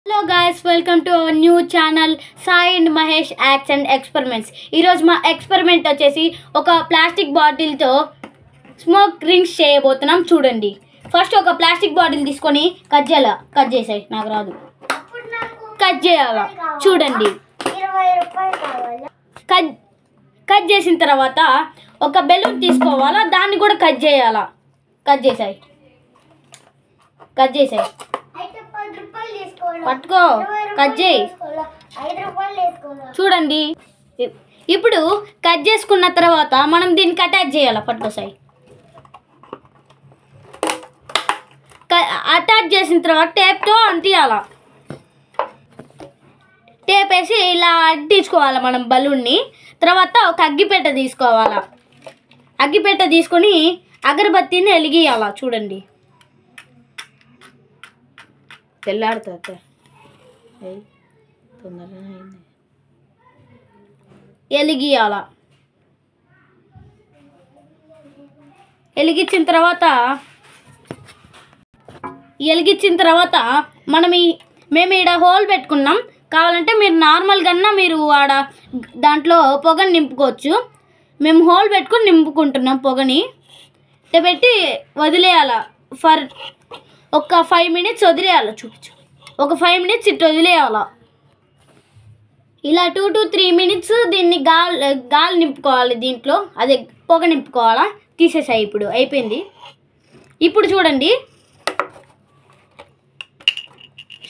Hello guys, welcome to our new channel Sai and Mahesh acts and experiments. ఈరోజు మా experiment వచ్చేసి ఒక ప్లాస్టిక్ బాటిల్తో స్మోక్ రింగ్స్ చేయబోతున్నాం. చూడండి, ఫస్ట్ ఒక ప్లాస్టిక్ బాటిల్ తీసుకొని కట్ చేసాయి నాకు రాదు, కట్ చేయాలా. చూడండి, కట్ చేసిన తర్వాత ఒక బెలూన్ తీసుకోవాలా, దాన్ని కూడా కట్ చేయాలా. కట్ చేసాయి పట్టుకో, కట్ చేయి. చూడండి, ఇప్పుడు కట్ చేసుకున్న తర్వాత మనం దీనికి అటాచ్ చేయాలి. పట్టుకోసాయి, అటాచ్ చేసిన తర్వాత టేప్తో అంటియాల. టేప్ వేసి ఇలా అంటించుకోవాలి మనం బలూన్ని. తర్వాత ఒక అగ్గిపెట్టె తీసుకోవాలా. అగ్గిపెట్టె తీసుకొని అగరబత్తిని వెలిగియాల. చూడండి, తెల్లాడుతుంది, వెలిగియాల. వెలిగించిన తర్వాత మేము ఈడ హోల్ పెట్టుకున్నాం. కావాలంటే మీరు నార్మల్గా మీరు ఆడ దాంట్లో పొగని నింపుకోవచ్చు. మేము హోల్ పెట్టుకుని నింపుకుంటున్నాం. పొగని పెట్టి వదిలేయాల. ఫర్ ఒక 5 minutes వదిలేయాలి. చూపించు, ఒక 5 minutes ఇట్లా వదిలేయాల. ఇలా 2 to 3 minutes దీన్ని గాలి నింపుకోవాలి. దీంట్లో అదే పొగ నింపుకోవాలా. తీసేసాయి, ఇప్పుడు అయిపోయింది. ఇప్పుడు చూడండి,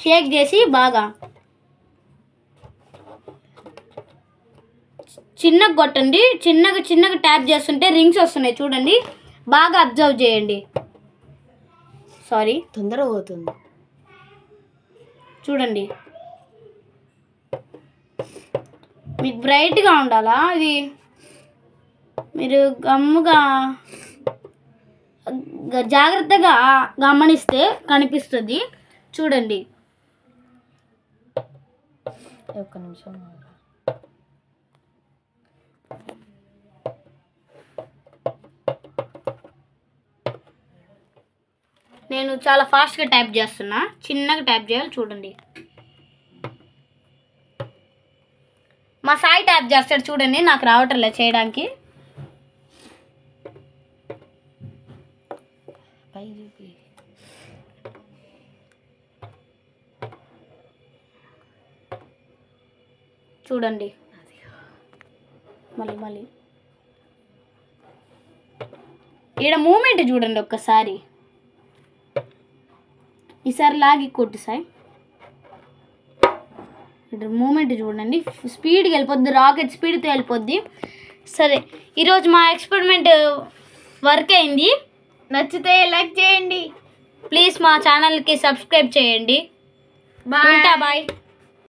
షేక్ చేసి బాగా చిన్నగా కొట్టండి. చిన్నగా ట్యాప్ చేస్తుంటే రింగ్స్ వస్తున్నాయి. చూడండి, బాగా అబ్జర్వ్ చేయండి. సారీ, తొందరగా పోతుంది. చూడండి, మీకు బ్రైట్గా ఉండాలా. ఇది మీరు జాగ్రత్తగా గమనిస్తే కనిపిస్తుంది. చూడండి, ఒక్క నిమిషం. నేను చాలా ఫాస్ట్గా ట్యాప్ చేస్తున్నా, చిన్నగా ట్యాప్ చేయాలి. చూడండి, మా సాయి ట్యాప్ చేస్తాడు. చూడండి, నాకు రావటం లేదు చేయడానికి. చూడండి, మళ్ళీ ఈడ మూమెంట్ చూడండి ఒక్కసారి. ఈసారి లాగి కొట్టు సాయి. ఇక్కడ మూమెంట్ చూడండి, స్పీడ్గా వెళ్ళిపోద్ది, రాకెట్ స్పీడ్తో వెళ్ళిపోద్ది. సరే, ఈరోజు మా ఎక్స్పెరిమెంట్ వర్క్ అయింది. నచ్చితే లైక్ చేయండి, ప్లీజ్ మా ఛానల్కి సబ్స్క్రైబ్ చేయండి. బాయ్.